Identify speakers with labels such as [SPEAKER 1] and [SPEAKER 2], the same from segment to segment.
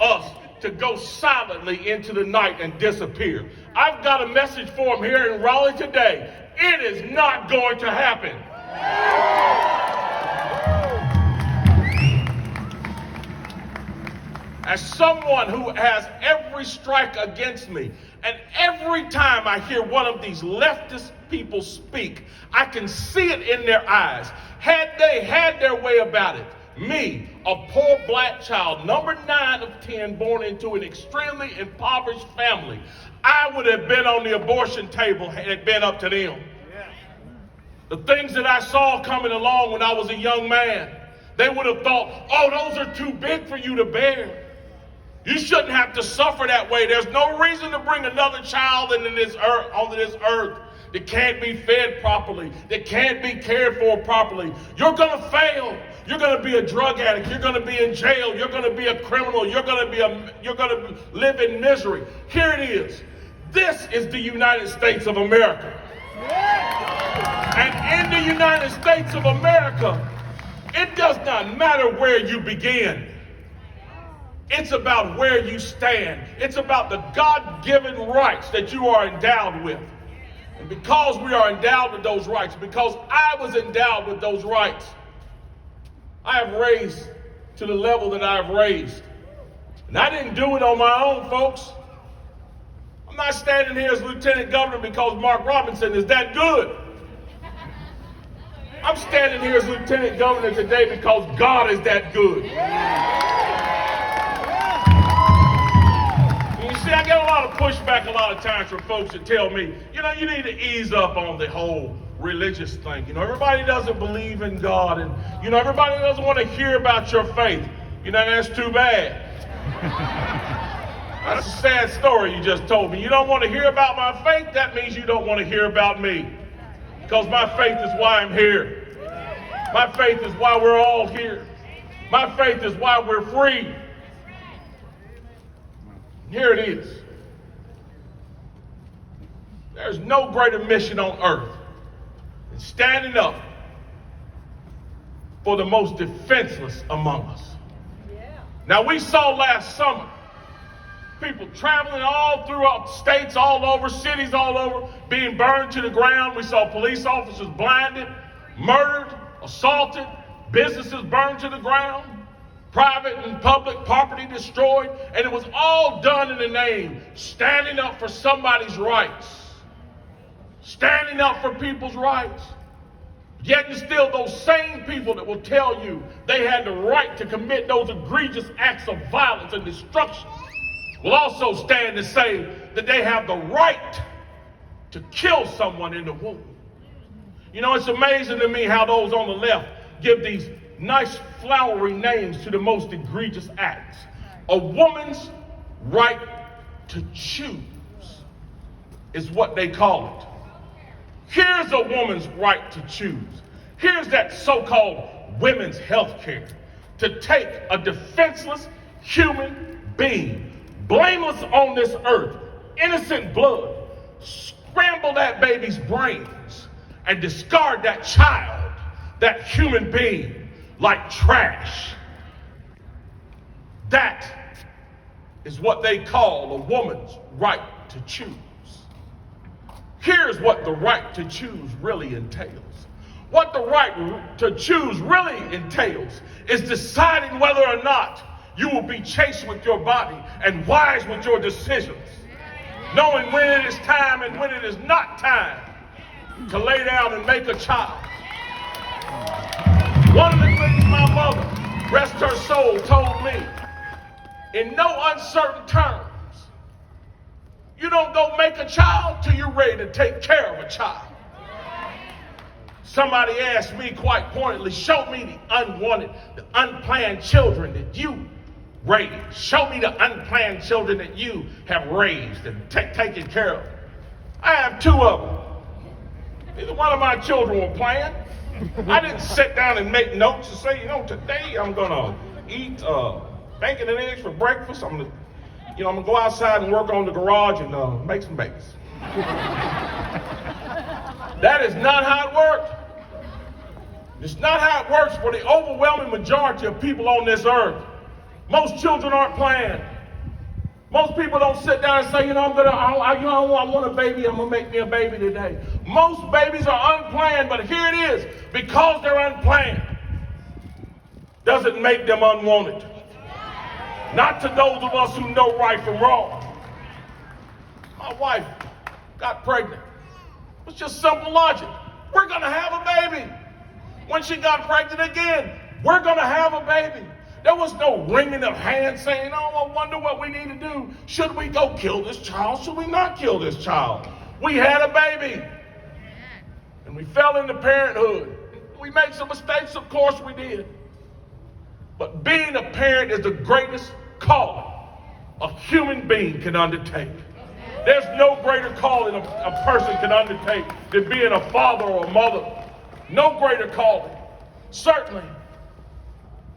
[SPEAKER 1] us to go silently into the night and disappear. I've got a message for them here in Raleigh today. It is not going to happen. As someone who has every strike against me, and every time I hear one of these leftist people speak, I can see it in their eyes. Had they had their way about it, me, a poor black child, number 9 of 10, born into an extremely impoverished family, I would have been on the abortion table had it been up to them. The things that I saw coming along when I was a young man, they would have thought, oh, those are too big for you to bear. You shouldn't have to suffer that way. There's no reason to bring another child onto this earth that can't be fed properly, that can't be cared for properly. You're going to fail. You're going to be a drug addict. You're going to be in jail. You're going to be a criminal. You're going to live in misery. Here it is. This is the United States of America. And in the United States of America, it does not matter where you begin. It's about where you stand. It's about the God-given rights that you are endowed with. And because we are endowed with those rights, because I was endowed with those rights, I have raised to the level that I have raised. And I didn't do it on my own, folks. I'm not standing here as Lieutenant Governor because Mark Robinson is that good. I'm standing here as Lieutenant Governor today because God is that good. See, I get a lot of pushback a lot of times from folks that tell me, you need to ease up on the whole religious thing. Everybody doesn't believe in God, and, everybody doesn't want to hear about your faith. That's too bad. That's a sad story you just told me. You don't want to hear about my faith? That means you don't want to hear about me. Because my faith is why I'm here. My faith is why we're all here. My faith is why we're free. Here it is. There's no greater mission on earth than standing up for the most defenseless among us. Now, we saw last summer people traveling all throughout states, all over, cities all over, being burned to the ground. We saw police officers blinded, murdered, assaulted, businesses burned to the ground, private and public property destroyed, and it was all done in the name standing up for somebody's rights, standing up for people's rights. Yet and still, those same people that will tell you they had the right to commit those egregious acts of violence and destruction will also stand to say that they have the right to kill someone in the womb. It's amazing to me how those on the left give these nice flowery names to the most egregious acts. A woman's right to choose is what they call it. Here's a woman's right to choose. Here's that so-called women's health care, to take a defenseless human being, blameless on this earth, innocent blood, scramble that baby's brains and discard that child, that human being, like trash. That is what they call a woman's right to choose. Here's what the right to choose really entails. What the right to choose really entails is deciding whether or not you will be chaste with your body and wise with your decisions, knowing when it is time and when it is not time to lay down and make a child. One of the things my mother, rest her soul, told me, in no uncertain terms, you don't go make a child till you're ready to take care of a child. Somebody asked me quite pointedly, show me the unwanted, the unplanned children that you raised. Show me the unplanned children that you have raised and taken care of. I have 2 of them. Neither one of my children were planned. I didn't sit down and make notes and say, today I'm gonna eat bacon and eggs for breakfast. I'm gonna go outside and work on the garage and make some babies. That is not how it worked. It's not how it works for the overwhelming majority of people on this earth. Most children aren't planned. Most people don't sit down and say, I want a baby, I'm gonna make me a baby today. Most babies are unplanned, but here it is. Because they're unplanned, doesn't make them unwanted. Not to those of us who know right from wrong. My wife got pregnant. It's just simple logic. We're gonna have a baby. When she got pregnant again, we're gonna have a baby. There was no wringing of hands saying, I wonder what we need to do. Should we go kill this child? Should we not kill this child? We had a baby. And we fell into parenthood. We made some mistakes, of course we did. But being a parent is the greatest calling a human being can undertake. There's no greater calling a person can undertake than being a father or a mother. No greater calling. Certainly,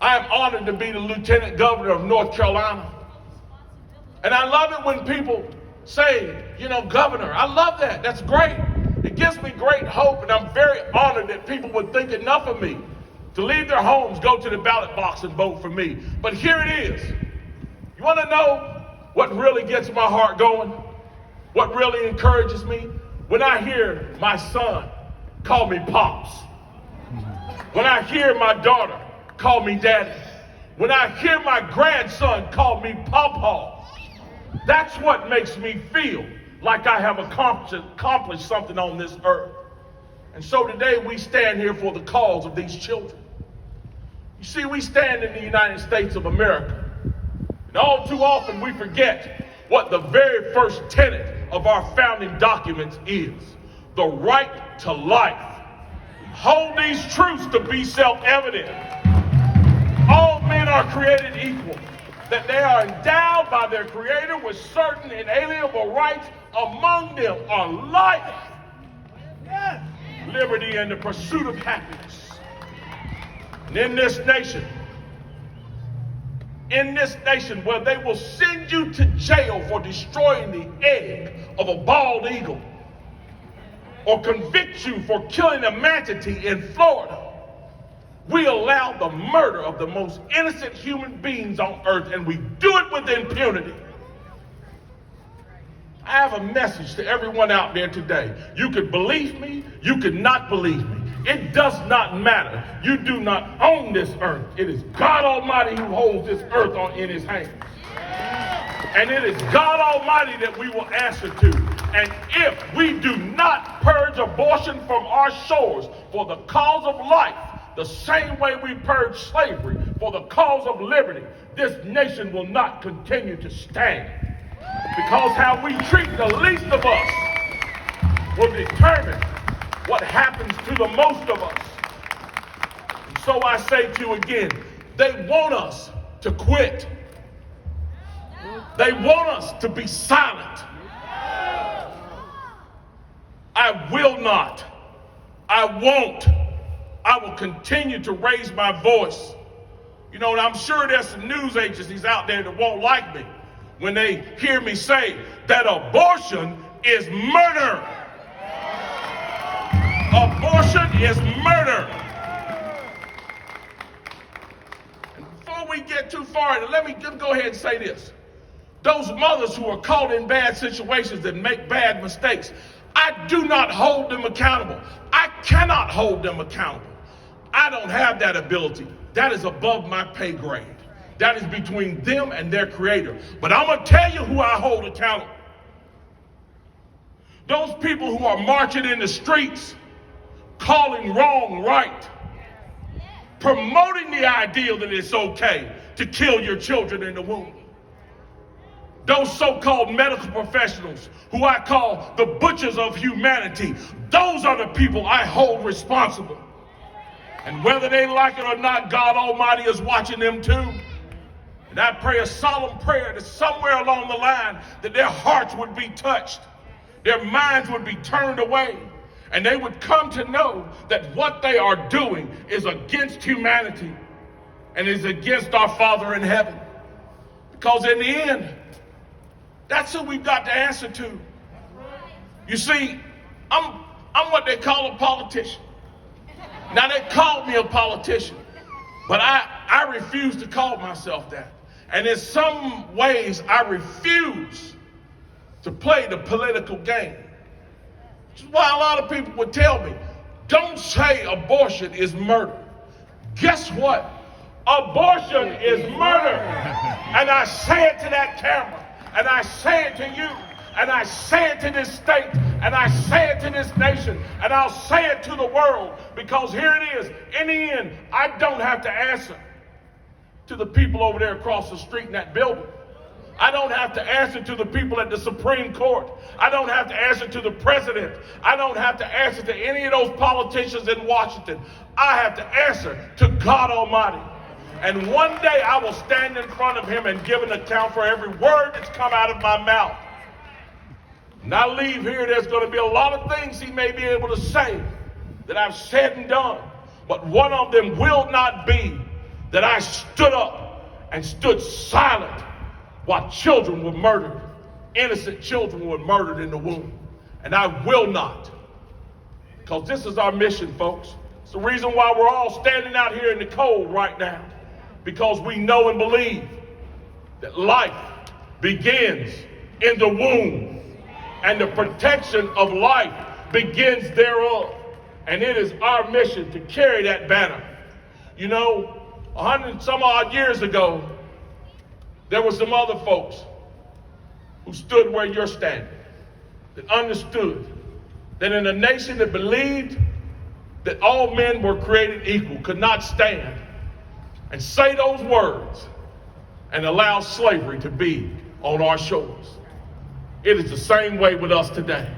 [SPEAKER 1] I am honored to be the Lieutenant Governor of North Carolina. And I love it when people say, Governor, I love that. That's great. It gives me great hope, and I'm very honored that people would think enough of me to leave their homes, go to the ballot box and vote for me. But here it is. You want to know what really gets my heart going? What really encourages me? When I hear my son call me Pops. When I hear my daughter call me Daddy. When I hear my grandson call me Pawpaw. That's what makes me feel like I have accomplished something on this earth. And so today we stand here for the cause of these children. You see, we stand in the United States of America. And all too often we forget what the very first tenet of our founding documents is: the right to life. We hold these truths to be self-evident. All men are created equal, that they are endowed by their Creator with certain inalienable rights. Among them are life, liberty, and the pursuit of happiness. And in this nation where they will send you to jail for destroying the egg of a bald eagle, or convict you for killing a manatee in Florida, we allow the murder of the most innocent human beings on earth, and we do it with impunity. I have a message to everyone out there today. You could believe me, you could not believe me. It does not matter. You do not own this earth. It is God Almighty who holds this earth in his hands. And it is God Almighty that we will answer to. And if we do not purge abortion from our shores for the cause of life, the same way we purge slavery for the cause of liberty, this nation will not continue to stand. Because how we treat the least of us will determine what happens to the most of us. And so I say to you again, they want us to quit. They want us to be silent. I will not. I won't. I will continue to raise my voice. And I'm sure there's some news agencies out there that won't like me when they hear me say that abortion is murder. Abortion is murder. And before we get too far, let me go ahead and say this. Those mothers who are caught in bad situations and make bad mistakes, I do not hold them accountable. I cannot hold them accountable. I don't have that ability. That is above my pay grade. That is between them and their Creator. But I'm going to tell you who I hold accountable. Those people who are marching in the streets, calling wrong right, promoting the ideal that it's okay to kill your children in the womb. Those so-called medical professionals who I call the butchers of humanity, those are the people I hold responsible. And whether they like it or not, God Almighty is watching them too. And I pray a solemn prayer that somewhere along the line that their hearts would be touched, their minds would be turned away, and they would come to know that what they are doing is against humanity and is against our Father in heaven. Because in the end, that's who we've got to answer to. You see, I'm what they call a politician. Now, they called me a politician, but I refuse to call myself that. And in some ways, I refuse to play the political game. Which is why a lot of people would tell me, don't say abortion is murder. Guess what? Abortion is murder. And I say it to that camera, and I say it to you, and I say it to this state, and I say it to this nation, and I'll say it to the world, because here it is. In the end, I don't have to answer to the people over there across the street in that building. I don't have to answer to the people at the Supreme Court. I don't have to answer to the president. I don't have to answer to any of those politicians in Washington. I have to answer to God Almighty. And one day I will stand in front of him and give an account for every word that's come out of my mouth. And I leave here, there's going to be a lot of things he may be able to say that I've said and done. But one of them will not be that I stood up and stood silent while children were murdered. Innocent children were murdered in the womb. And I will not. Because this is our mission, folks. It's the reason why we're all standing out here in the cold right now. Because we know and believe that life begins in the womb. And the protection of life begins thereof. And it is our mission to carry that banner. You know, 100 some odd years ago, there were some other folks who stood where you're standing, that understood that in a nation that believed that all men were created equal could not stand and say those words and allow slavery to be on our shores. It is the same way with us today.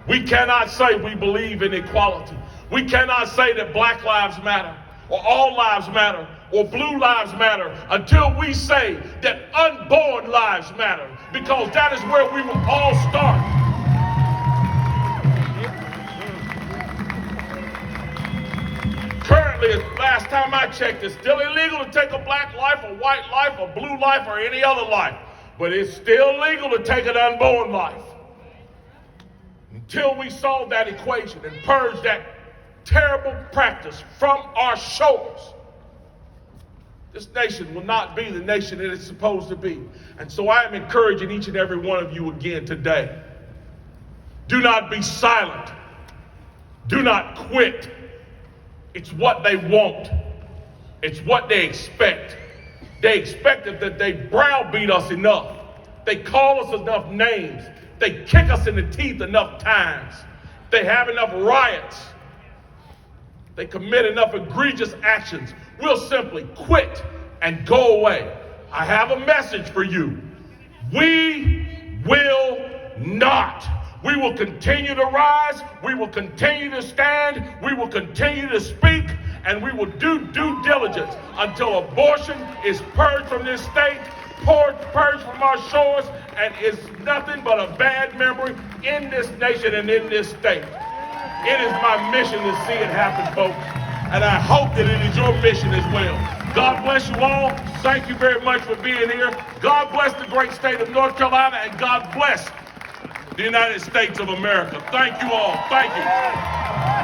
[SPEAKER 1] We cannot say we believe in equality. We cannot say that Black lives matter, or all lives matter, or blue lives matter, until we say that unborn lives matter, because that is where we will all start. Currently, last time I checked, it's still illegal to take a black life, a white life, a blue life, or any other life. But it's still legal to take an unborn life. Until we solve that equation and purge that terrible practice from our shores, this nation will not be the nation it is supposed to be. And so I am encouraging each and every one of you again today. Do not be silent. Do not quit. It's what they want. It's what they expect. They expect that they browbeat us enough. They call us enough names. They kick us in the teeth enough times. They have enough riots. They commit enough egregious actions. We'll simply quit and go away. I have a message for you. We will not. We will continue to rise. We will continue to stand. We will continue to speak. And we will do due diligence until abortion is purged from this state, purged from our shores, and is nothing but a bad memory in this nation and in this state. It is my mission to see it happen, folks. And I hope that it is your mission as well. God bless you all. Thank you very much for being here. God bless the great state of North Carolina, and God bless the United States of America. Thank you all. Thank you.